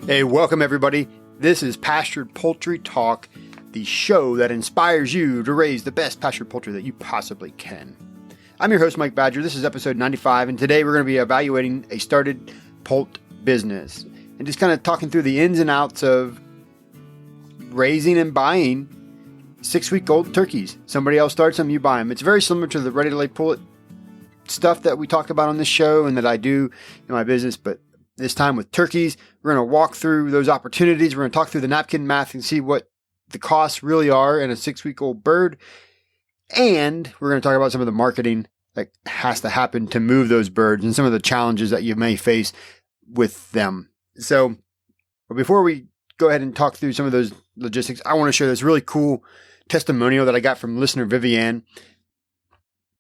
Hey, welcome everybody. This is Pastured Poultry Talk, the show that inspires you to raise the best pastured poultry that you possibly can. I'm your host, Mike Badger. This is episode 95, and today we're going to be evaluating a started poult business and just kind of talking through the ins and outs of raising and buying 6-week-old turkeys. Somebody else starts them, you buy them. It's very similar to the ready-to-lay pullet stuff that we talk about on this show and that I do in my business, but this time with turkeys, we're going to walk through those opportunities. We're going to talk through the napkin math and see what the costs really are in a 6-week-old bird. And we're going to talk about some of the marketing that has to happen to move those birds and some of the challenges that you may face with them. So before we go ahead and talk through some of those logistics, I want to share this really cool testimonial that I got from listener Vivian.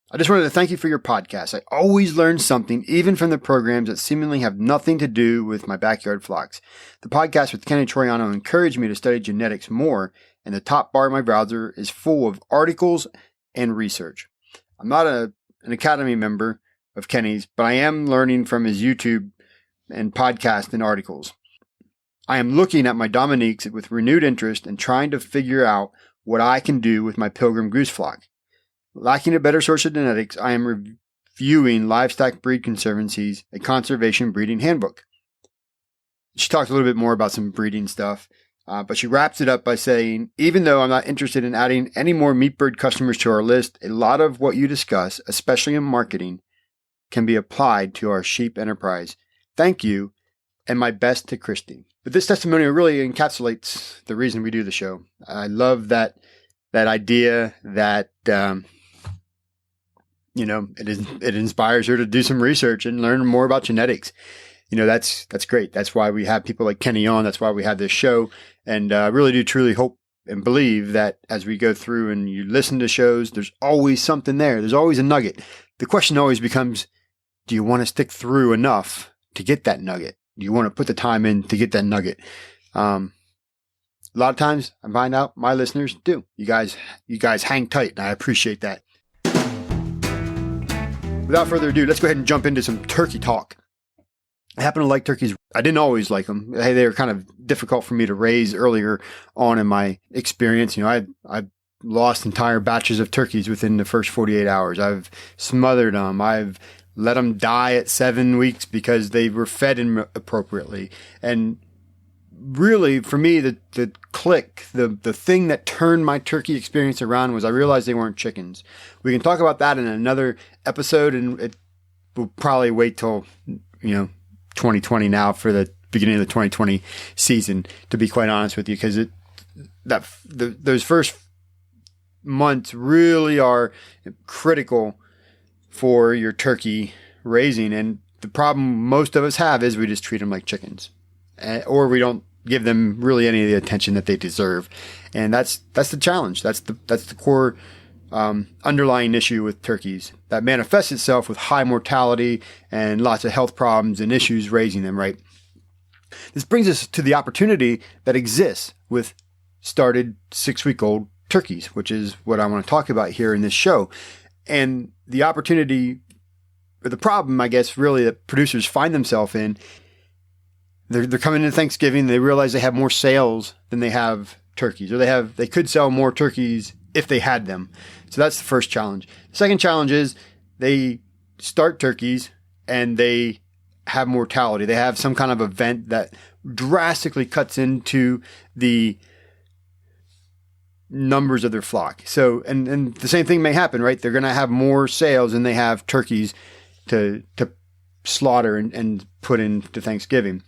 I just wanted to thank you for your podcast. I always learn something, even from the programs that seemingly have nothing to do with my backyard flocks. The podcast with Kenny Troiano encouraged me to study genetics more, and the top bar of my browser is full of articles and research. I'm not an Academy member of Kenny's, but I am learning from his YouTube and podcast and articles. I am looking at my Dominiques with renewed interest and trying to figure out what I can do with my Pilgrim goose flock. Lacking a better source of genetics, I am reviewing Livestock Breed Conservancy's A Conservation Breeding Handbook. She talked a little bit more about some breeding stuff, but she wraps it up by saying, even though I'm not interested in adding any more meat bird customers to our list, a lot of what you discuss, especially in marketing, can be applied to our sheep enterprise. Thank you, and my best to Christy. But this testimonial really encapsulates the reason we do the show. I love that idea that it inspires her to do some research and learn more about genetics. That's great. That's why we have people like Kenny on. That's why we have this show. And I really do truly hope and believe that as we go through and you listen to shows, there's always something there. There's always a nugget. The question always becomes, do you want to stick through enough to get that nugget? Do you want to put the time in to get that nugget? A lot of times I find out my listeners do. You guys hang tight, and I appreciate that. Without further ado, let's go ahead and jump into some turkey talk. I happen to like turkeys. I didn't always like them. They were kind of difficult for me to raise earlier on in my experience. I lost entire batches of turkeys within the first 48 hours. I've smothered them. I've let them die at 7 weeks because they were fed inappropriately. And really, for me, the thing that turned my turkey experience around was I realized they weren't chickens. We can talk about that in another episode, and it will probably wait till 2020 now for the beginning of the 2020 season, to be quite honest with you, because those first months really are critical for your turkey raising. And the problem most of us have is we just treat them like chickens, or we don't give them really any of the attention that they deserve. And that's the challenge. That's the core underlying issue with turkeys that manifests itself with high mortality and lots of health problems and issues raising them, right? This brings us to the opportunity that exists with started 6-week-old turkeys, which is what I want to talk about here in this show. And the opportunity, or the problem, I guess, really that producers find themselves in, they're coming into Thanksgiving, they realize they have more sales than they have turkeys, or they could sell more turkeys if they had them. So that's the first challenge. The second challenge is they start turkeys and they have mortality. They have some kind of event that drastically cuts into the numbers of their flock. So, and the same thing may happen, right? They're going to have more sales than they have turkeys to slaughter and put into Thanksgiving.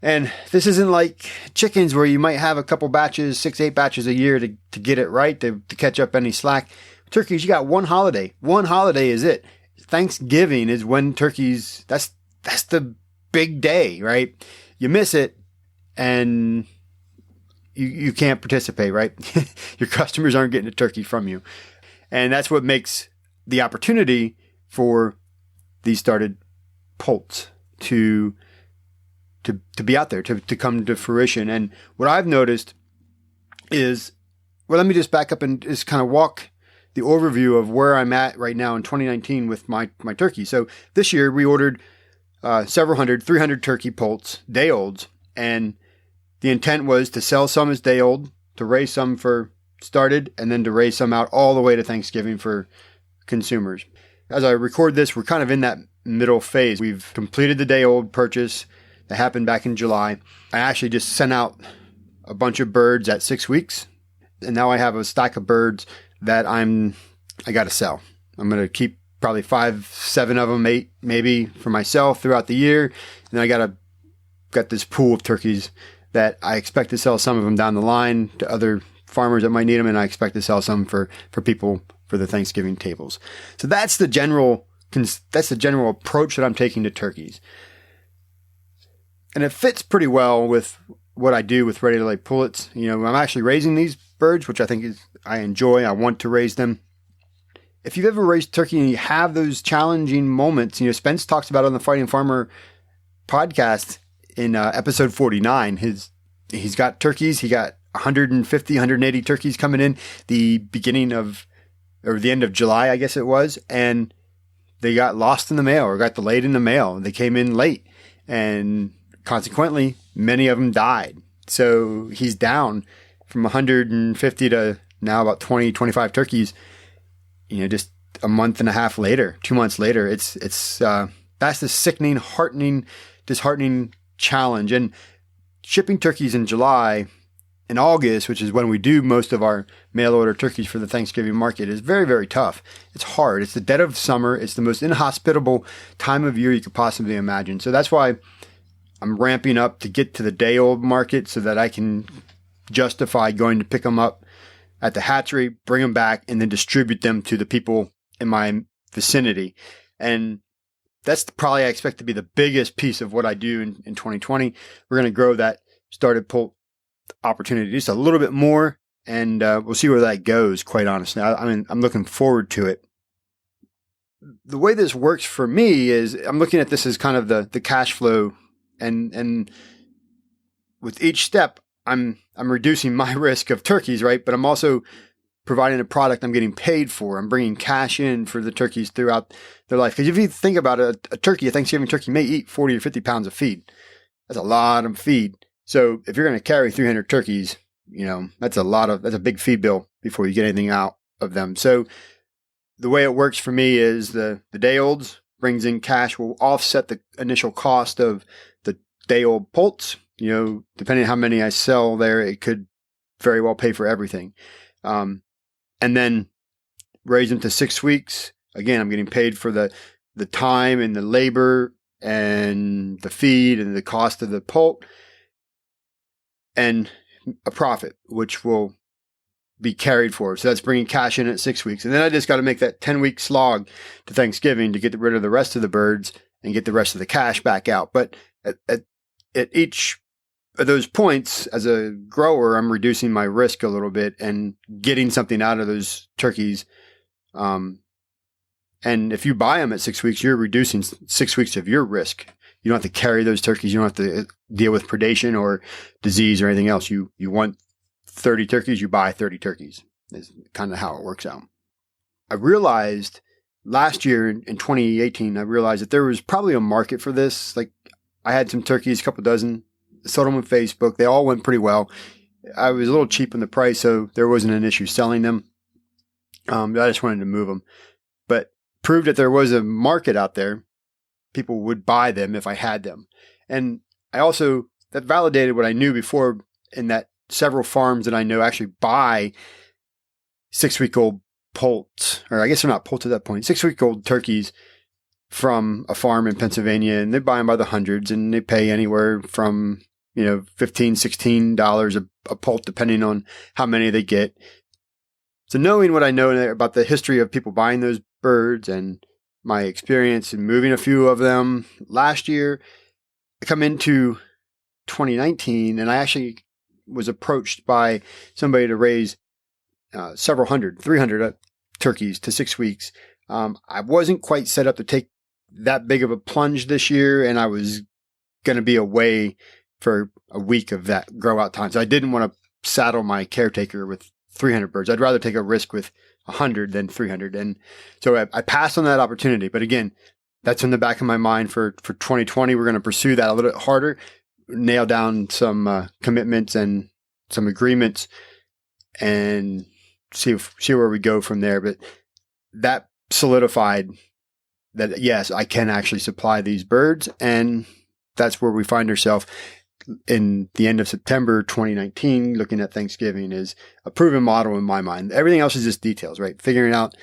And this isn't like chickens where you might have a couple batches, 6-8 batches a year to get it right, to catch up any slack. Turkeys, you got one holiday. One holiday is it. Thanksgiving is when turkeys, that's the big day, right? You miss it and you can't participate, right? Your customers aren't getting a turkey from you. And that's what makes the opportunity for these started poults to be out there, to come to fruition. And what I've noticed is, well, let me just back up and just kind of walk the overview of where I'm at right now in 2019 with my turkey. So this year we ordered several hundred, 300 turkey poults, day olds, And the intent was to sell some as day old, to raise some for started, and then to raise some out all the way to Thanksgiving for consumers. As I record this, we're kind of in that middle phase. We've completed the day old purchase that happened back in July. I actually just sent out a bunch of birds at 6 weeks, and now I have a stack of birds that I got to sell. I'm going to keep probably 5, 7 of them, 8 maybe for myself throughout the year. And then I got this pool of turkeys that I expect to sell some of them down the line to other farmers that might need them. And I expect to sell some for people for the Thanksgiving tables. So that's the general approach that I'm taking to turkeys. And it fits pretty well with what I do with ready to lay pullets. I'm actually raising these birds, which I enjoy. I want to raise them. If you've ever raised turkey and you have those challenging moments, Spence talks about it on the Fighting Farmer podcast in episode 49. He's got turkeys. He got 150, 180 turkeys coming in the end of July, I guess it was. And they got lost in the mail or got delayed in the mail. They came in late, and consequently, many of them died. So he's down from 150 to now about 20, 25 turkeys. Just a month and a half later, 2 months later. That's the sickening, disheartening challenge. And shipping turkeys in July and August, which is when we do most of our mail order turkeys for the Thanksgiving market, is very, very tough. It's hard. It's the dead of summer. It's the most inhospitable time of year you could possibly imagine. So that's why I'm ramping up to get to the day old market so that I can justify going to pick them up at the hatchery, bring them back, and then distribute them to the people in my vicinity. And that's probably I expect to be the biggest piece of what I do in 2020. We're going to grow that started poult opportunity just a little bit more, and we'll see where that goes, quite honestly. I'm looking forward to it. The way this works for me is I'm looking at this as kind of the cash flow, and with each step, I'm reducing my risk of turkeys, right? But I'm also providing a product I'm getting paid for. I'm bringing cash in for the turkeys throughout their life. Because if you think about it, a Thanksgiving turkey may eat 40 or 50 pounds of feed. That's a lot of feed. So if you're going to carry 300 turkeys, that's a big feed bill before you get anything out of them. So the way it works for me is the day olds brings in cash, will offset the initial cost of the day old poults. Depending on how many I sell there, it could very well pay for everything. And then raise them to 6 weeks. Again, I'm getting paid for the time and the labor and the feed and the cost of the poult, and a profit, which will be carried forward. So that's bringing cash in at 6 weeks. And then I just got to make that 10-week slog to Thanksgiving to get rid of the rest of the birds and get the rest of the cash back out. But at each of those points, as a grower, I'm reducing my risk a little bit and getting something out of those turkeys. And if you buy them at 6 weeks, you're reducing 6 weeks of your risk. You don't have to carry those turkeys. You don't have to deal with predation or disease or anything else. You want 30 turkeys, you buy 30 turkeys. Is kind of how it works out. I realized last year in 2018, I realized that there was probably a market for this. Like, I had some turkeys, a couple dozen, sold them on Facebook. They all went pretty well. I was a little cheap in the price, so there wasn't an issue selling them. I just wanted to move them. But proved that there was a market out there. People would buy them if I had them. And I also, that validated what I knew before, in that several farms that I know actually buy 6-week-old poults, or I guess they're not poults at that point, 6-week-old turkeys from a farm in Pennsylvania, and they buy them by the hundreds, and they pay anywhere from, $15, $16 a poult, depending on how many they get. So knowing what I know about the history of people buying those birds and my experience in moving a few of them last year, I come into 2019, and I actually was approached by somebody to raise several hundred, 300 turkeys to 6 weeks. I wasn't quite set up to take that big of a plunge this year, and I was going to be away for a week of that grow out time. So I didn't want to saddle my caretaker with 300 birds. I'd rather take a risk with 100 than 300. And so I passed on that opportunity. But again, that's in the back of my mind for 2020. We're going to pursue that a little bit harder. nail down some commitments and some agreements and see where we go from there. But that solidified that, yes, I can actually supply these birds. And that's where we find ourselves in the end of September 2019, looking at Thanksgiving is a proven model in my mind. Everything else is just details, right? Figuring out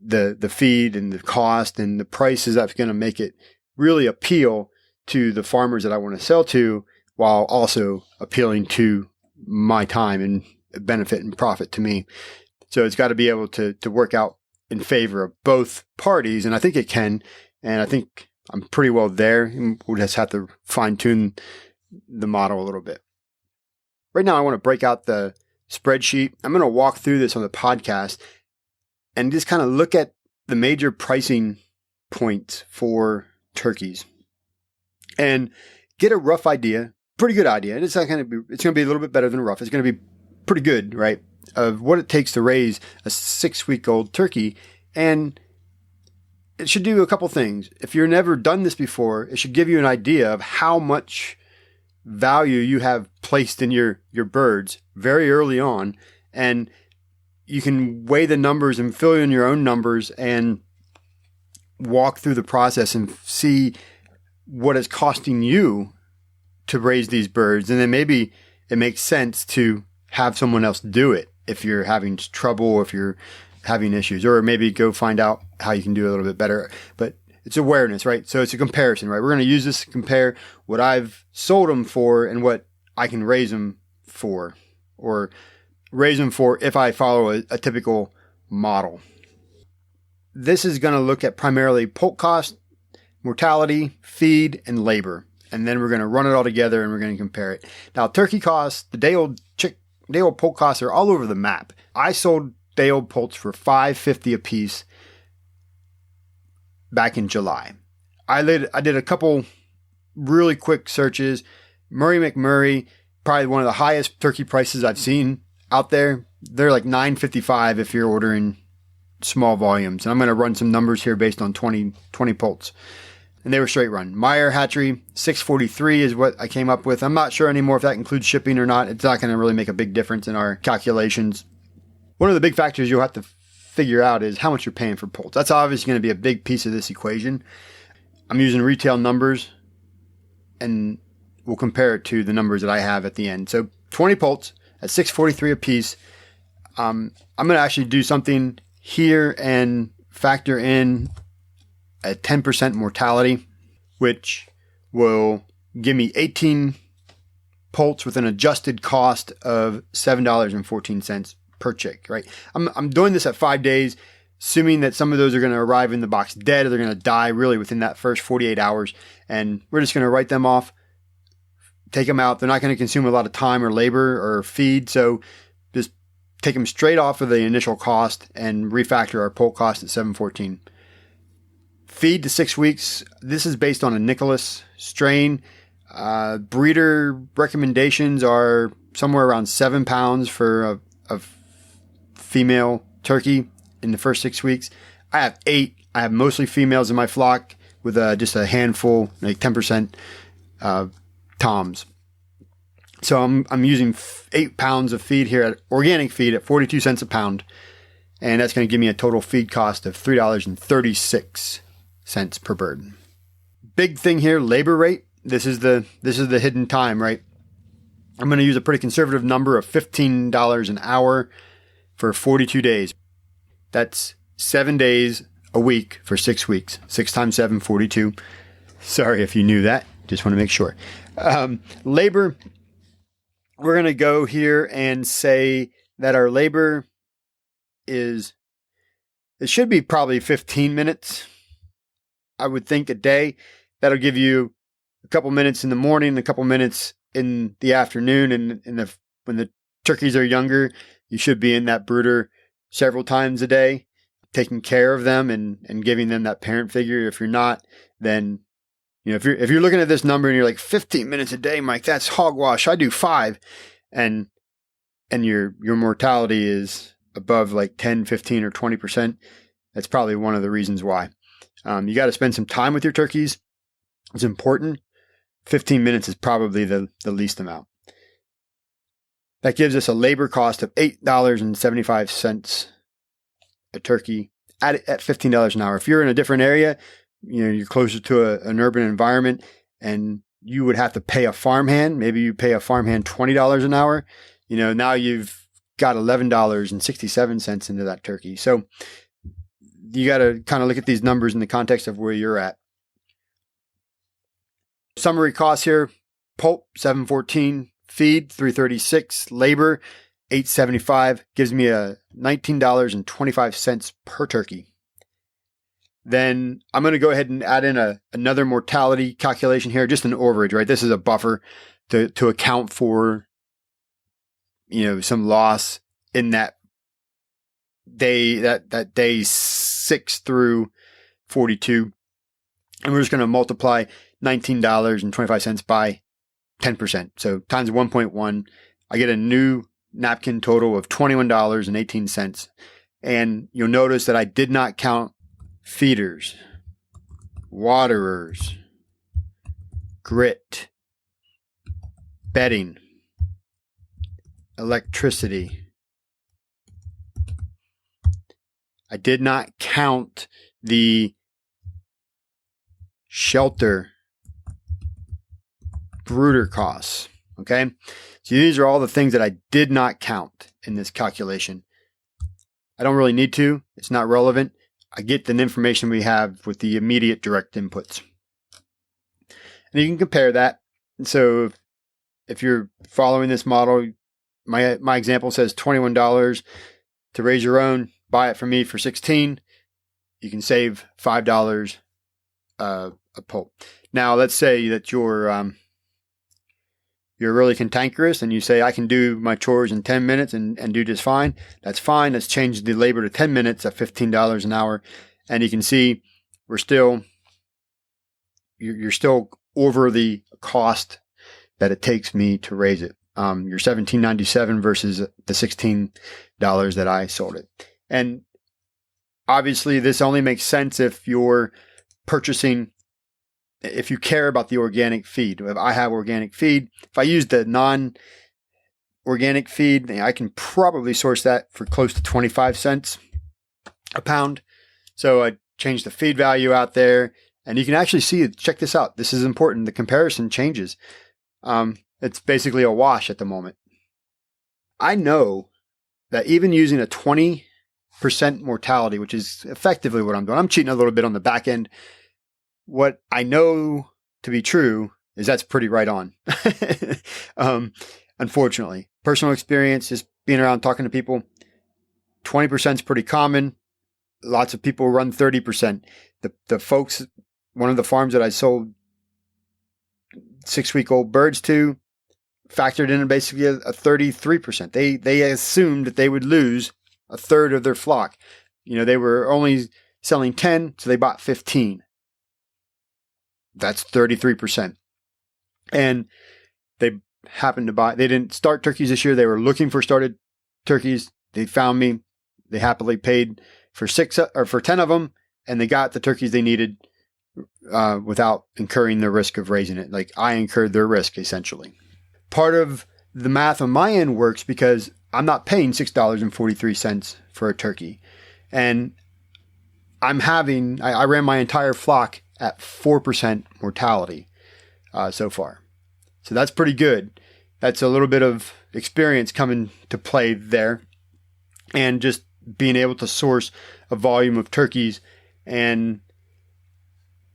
the feed and the cost and the prices that's going to make it really appeal to the farmers that I want to sell to, while also appealing to my time and benefit and profit to me. So it's got to be able to work out in favor of both parties. And I think it can. And I think I'm pretty well there. We'll just have to fine tune the model a little bit. Right now, I want to break out the spreadsheet. I'm going to walk through this on the podcast and just kind of look at the major pricing points for turkeys and get a rough idea, pretty good idea. It's not going to be, it's going to be a little bit better than rough. It's going to be pretty good, right? Of what it takes to raise a 6-week-old turkey. And it should do a couple things. If you've never done this before, it should give you an idea of how much value you have placed in your birds very early on. And you can weigh the numbers and fill in your own numbers and walk through the process and see what it's costing you to raise these birds. And then maybe it makes sense to have someone else do it if you're having trouble or if you're having issues, or maybe go find out how you can do a little bit better. But it's awareness, right? So it's a comparison, right? We're going to use this to compare what I've sold them for and what I can raise them for, or raise them for if I follow a typical model. This is going to look at primarily poult cost, mortality, feed, and labor. And then we're going to run it all together and we're going to compare it. Now, turkey costs, the day-old poult costs are all over the map. I sold day-old poults for $5.50 a piece back in July. I did a couple really quick searches. Murray McMurray, probably one of the highest turkey prices I've seen out there. They're like $9.55 if you're ordering small volumes. And I'm going to run some numbers here based on 20 poults. And they were straight run. Meyer Hatchery, $6.43 is what I came up with. I'm not sure anymore if that includes shipping or not. It's not going to really make a big difference in our calculations. One of the big factors you'll have to figure out is how much you're paying for poults. That's obviously going to be a big piece of this equation. I'm using retail numbers, and we'll compare it to the numbers that I have at the end. So 20 poults at $6.43 a piece. I'm going to actually do something here and factor in a 10% mortality, which will give me 18 poults with an adjusted cost of $7.14 per chick, right? I'm doing this at 5 days, assuming that some of those are going to arrive in the box dead, or they're going to die really within that first 48 hours. And we're just going to write them off, take them out. They're not going to consume a lot of time or labor or feed. So just take them straight off of the initial cost and refactor our poult cost at $7.14. Feed to 6 weeks. This is based on a Nicholas strain. Breeder recommendations are somewhere around 7 pounds for a female turkey in the first 6 weeks. I have 8. I have mostly females in my flock with just a handful, like 10% toms. So I'm using 8 pounds of feed here at organic feed at 42 cents a pound. And that's going to give me a total feed cost of $3.36 per bird. Big thing here, labor rate. This is the hidden time, right? I'm going to use a pretty conservative number of $15 an hour for 42 days. That's 7 days a week for 6 weeks. 6 times 7, 42. Sorry if you knew that. Just want to make sure. Labor, we're going to go here and say that our labor it should be probably 15 minutes. I would think a day. That'll give you a couple minutes in the morning, a couple minutes in the afternoon, and when the turkeys are younger, you should be in that brooder several times a day, taking care of them and giving them that parent figure. If you're not, then if you're looking at this number and you're like 15 minutes a day, Mike, that's hogwash. I do 5, and your mortality is above like 10, 15, or 20%. That's probably one of the reasons why. You got to spend some time with your turkeys. It's important. 15 minutes is probably the least amount. That gives us a labor cost of $8.75 a turkey at $15 an hour. If you're in a different area, you're closer to an urban environment and you would have to pay a farmhand. Maybe you pay a farmhand $20 an hour. Now you've got $11.67 into that turkey. So you got to kind of look at these numbers in the context of where you're at. Summary costs here: poult $7.14, feed $3.36, labor $8.75, gives me a $19.25 per turkey. Then I'm going to go ahead and add in another mortality calculation here, just an overage, right? This is a buffer to account for, some loss in that day, that day 6 through 42. And we're just going to multiply $19.25 by 10%. So times 1.1, I get a new napkin total of $21.18. And you'll notice that I did not count feeders, waterers, grit, bedding, electricity. I did not count the shelter brooder costs. Okay. So these are all the things that I did not count in this calculation. I don't really need to. It's not relevant. I get the information we have with the immediate direct inputs. And you can compare that. And so if you're following this model, my example says $21 to raise your own, buy it from me for $16. You can save $5 a poult. Now, let's say that you're really cantankerous and you say, I can do my chores in 10 minutes and do just fine. That's fine. Let's change the labor to 10 minutes at $15 an hour. And you can see you're still over the cost that it takes me to raise it. You're $17.97 versus the $16 that I sold it. And obviously this only makes sense if you're purchasing, if you care about the organic feed. If I have organic feed, if I use the non-organic feed, I can probably source that for close to 25 cents a pound. So I change the feed value out there and you can actually see, check this out. This is important. The comparison changes. It's basically a wash at the moment. I know that even using a 20% mortality, which is effectively what I'm doing, I'm cheating a little bit on the back end. What I know to be true is that's pretty right on. Unfortunately, personal experience, just being around talking to people, 20% is pretty common. Lots of people run 30%. The folks, one of the farms that I sold 6-week-old birds to, factored in basically a 33%. They assumed that they would lose a third of their flock. They were only selling 10, so they bought 15. That's 33%. And they happened to they didn't start turkeys this year. They were looking for started turkeys. They found me. They happily paid for 10 of them, and they got the turkeys they needed without incurring the risk of raising it. Like I incurred their risk essentially. Part of the math on my end works because I'm not paying $6.43 for a turkey. And I ran my entire flock at 4% mortality so far. So that's pretty good. That's a little bit of experience coming to play there. And just being able to source a volume of turkeys. And,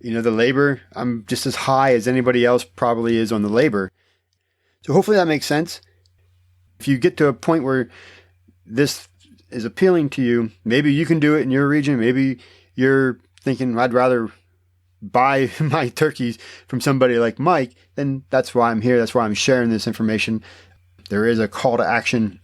the labor, I'm just as high as anybody else probably is on the labor. So hopefully that makes sense. If you get to a point where this is appealing to you, maybe you can do it in your region. Maybe you're thinking, I'd rather buy my turkeys from somebody like Mike, then that's why I'm here. That's why I'm sharing this information. There is a call to action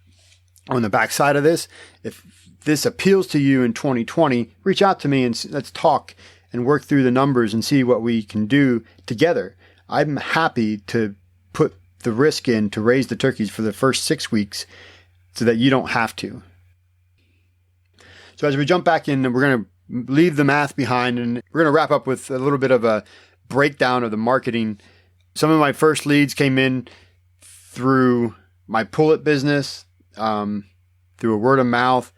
on the backside of this. If this appeals to you in 2020, reach out to me and let's talk and work through the numbers and see what we can do together. I'm happy to put the risk in to raise the turkeys for the first 6 weeks so that you don't have to. So as we jump back in, we're going to leave the math behind and we're going to wrap up with a little bit of a breakdown of the marketing Some of my first leads came in through my pullet business, through a word of mouth,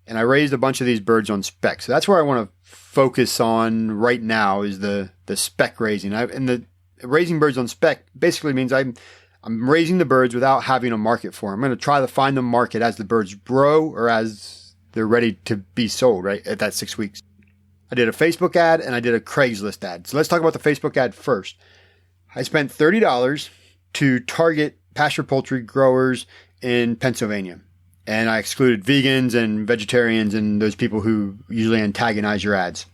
and I raised a bunch of these birds on spec. So that's where I want to focus on right now, is the spec raising. And the raising birds on spec basically means I'm raising the birds without having a market for them. I'm going to try to find the market as the birds grow or as they're ready to be sold, right, at that 6 weeks. I did a Facebook ad and I did a Craigslist ad. So let's talk about the Facebook ad first. I spent $30 to target pastured poultry growers in Pennsylvania. And I excluded vegans and vegetarians and those people who usually antagonize your ads.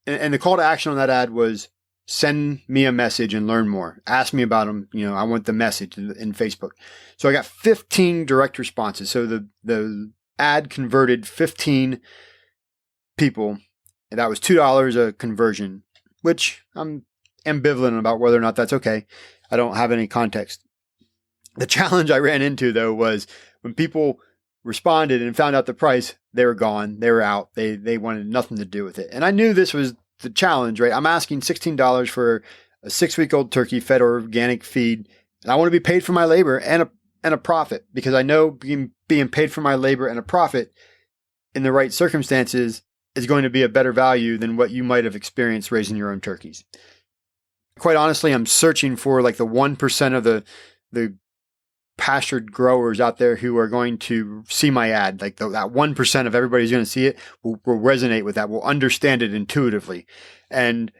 And the call to action on that ad was, send me a message and learn more. Ask me about them. I want the message in Facebook. So I got 15 direct responses. So the ad converted 15 people, and that was $2 a conversion, which I'm ambivalent about whether or not that's okay. I don't have any context. The challenge I ran into, though, was when people responded and found out the price, they were gone. They were out. They wanted nothing to do with it. And I knew this was the challenge, right? I'm asking $16 for a 6-week-old turkey fed organic feed, and I want to be paid for my labor and a profit, because I know being paid for my labor and a profit in the right circumstances is going to be a better value than what you might have experienced raising your own turkeys. Quite honestly, I'm searching for like the 1% of the pastured growers out there who are going to see my ad. Like that 1% of everybody who's going to see it will resonate with that, will understand it intuitively. And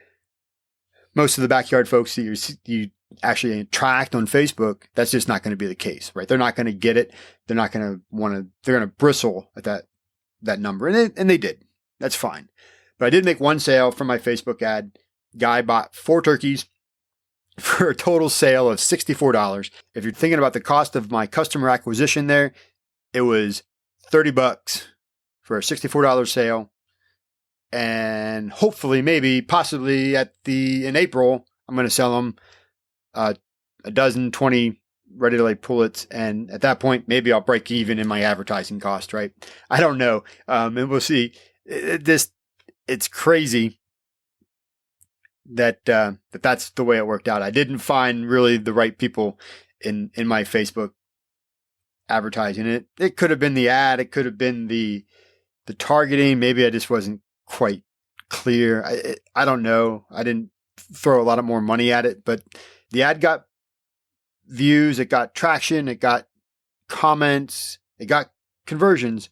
most of the backyard folks that you actually attract on Facebook, that's just not going to be the case, right? They're not going to get it. They're not going to they're going to bristle at that number. And they did. That's fine. But I did make one sale from my Facebook ad. Guy bought 4 turkeys for a total sale of $64. If you're thinking about the cost of my customer acquisition there, it was $30 for a $64 sale. And hopefully, maybe, possibly in April, I'm going to sell them a dozen, 20 ready to lay pullets. And at that point, maybe I'll break even in my advertising cost, right? I don't know. And we'll see. It's crazy that's the way it worked out. I didn't find really the right people in my Facebook advertising. It could have been the ad. It could have been the targeting. Maybe I just wasn't quite clear. I don't know. I didn't throw a lot of more money at it, but the ad got views. It got traction. It got comments. It got conversions.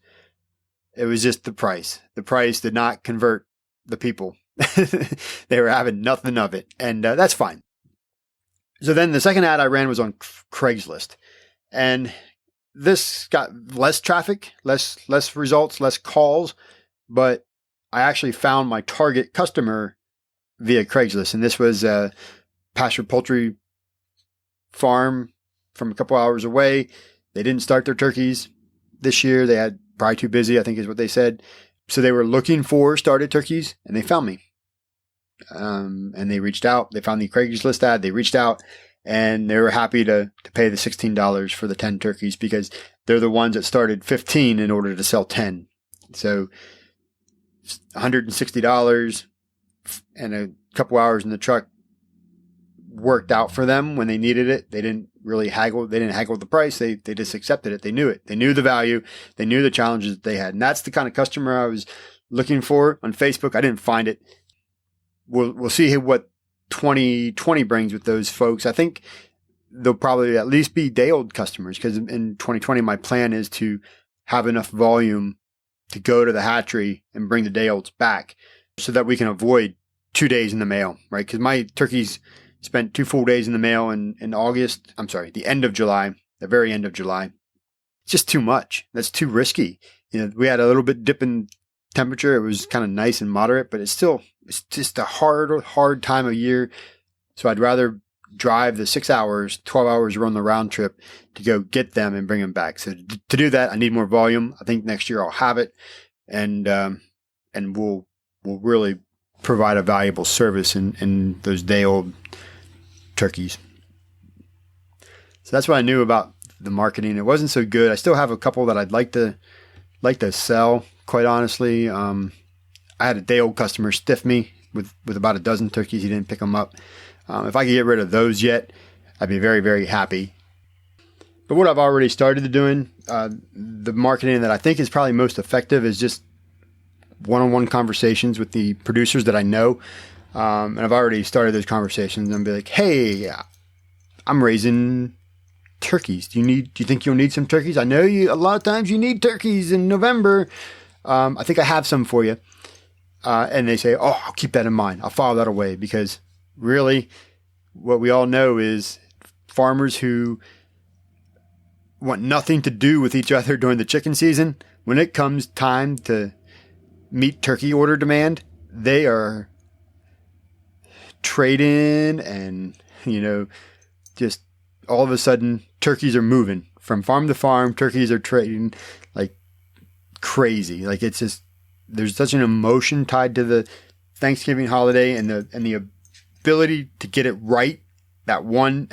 It was just the price. The price did not convert the people. They were having nothing of it. And that's fine. So then the second ad I ran was on Craigslist. And this got less traffic, less results, less calls. But I actually found my target customer via Craigslist. And this was a pastured poultry farm from a couple hours away. They didn't start their turkeys this year. They had probably too busy, I think is what they said. So they were looking for started turkeys, and they found me. And they reached out. They found the Craigslist ad. They reached out, and they were happy to pay the $16 for the 10 turkeys, because they're the ones that started 15 in order to sell 10. So $160 and a couple hours in the truck worked out for them when they needed it. They didn't really haggle. They didn't haggle the price. They just accepted it. They knew it. They knew the value. They knew the challenges that they had. And that's the kind of customer I was looking for on Facebook. I didn't find it. We'll see what 2020 brings with those folks. I think they'll probably at least be day-old customers, because in 2020, my plan is to have enough volume to go to the hatchery and bring the day-olds back so that we can avoid 2 days in the mail, right? Because my turkeys spent 2 full days in the mail in August. I'm sorry, the end of July, the very end of July. It's just too much. That's too risky. We had a little bit dip in temperature. It was kind of nice and moderate, but it's just a hard time of year. So I'd rather drive the 6 hours, 12 hours, run the round trip to go get them and bring them back. So to do that, I need more volume. I think next year I'll have it, and we'll really provide a valuable service in those day-old turkeys. So that's what I knew about the marketing. It wasn't so good. I still have a couple that I'd like to sell, quite honestly. I had a day-old customer stiff me with about a dozen turkeys. He didn't pick them up. If I could get rid of those yet, I'd be very, very happy. But what I've already started doing, the marketing that I think is probably most effective is just one-on-one conversations with the producers that I know. And I've already started those conversations and be like, hey, I'm raising turkeys. Do you think you'll need some turkeys? I know a lot of times you need turkeys in November. I think I have some for you. And they say, oh, I'll keep that in mind. I'll file that away, because really what we all know is farmers who want nothing to do with each other during the chicken season, when it comes time to meet turkey order demand, they are trading and, just all of a sudden turkeys are moving from farm to farm. Turkeys are trading like crazy. Like, it's just, there's such an emotion tied to the Thanksgiving holiday, and the ability to get it right at one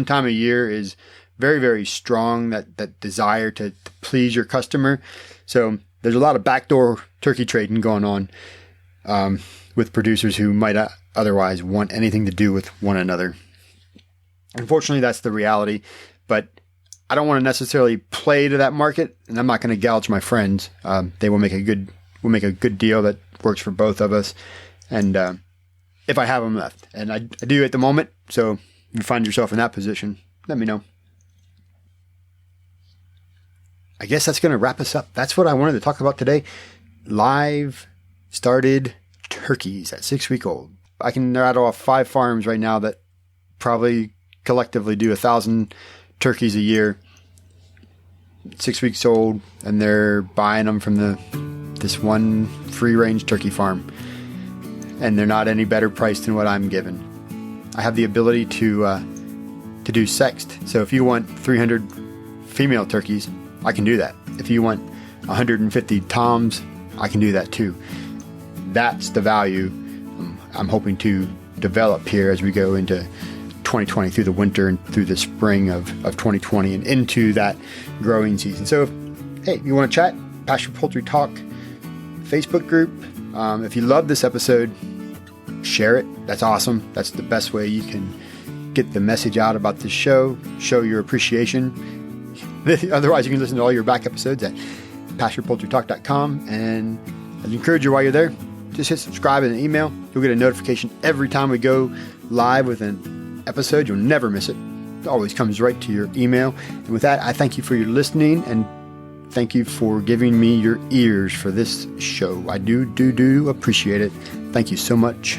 time a year is very, very strong. That desire to please your customer. So there's a lot of backdoor turkey trading going on with producers who might otherwise want anything to do with one another. Unfortunately, that's the reality, but I don't want to necessarily play to that market, and I'm not going to gouge my friends. They will make a good deal that works for both of us. And if I have them left, and I do at the moment, so if you find yourself in that position, let me know. I guess that's going to wrap us up. That's what I wanted to talk about today. Live started turkeys at 6 weeks old. I can rattle off 5 farms right now that probably collectively do 1,000 turkeys a year, 6 weeks old, and they're buying them from this one free-range turkey farm, and they're not any better priced than what I'm given. I have the ability to do sexed, so if you want 300 female turkeys, I can do that. If you want 150 toms, I can do that too. That's the value I'm hoping to develop here as we go into 2020, through the winter and through the spring of 2020 and into that growing season. So if you want to chat, Pastured Poultry Talk Facebook group. If you love this episode, share it. That's awesome. That's the best way you can get the message out about this show your appreciation. Otherwise, you can listen to all your back episodes at pasturedpoultrytalk.com. And I'd encourage you, while you're there, just hit subscribe and an email. You'll get a notification every time we go live with an episode. You'll never miss it. It always comes right to your email. And with that, I thank you for your listening, and thank you for giving me your ears for this show. I do appreciate it. Thank you so much.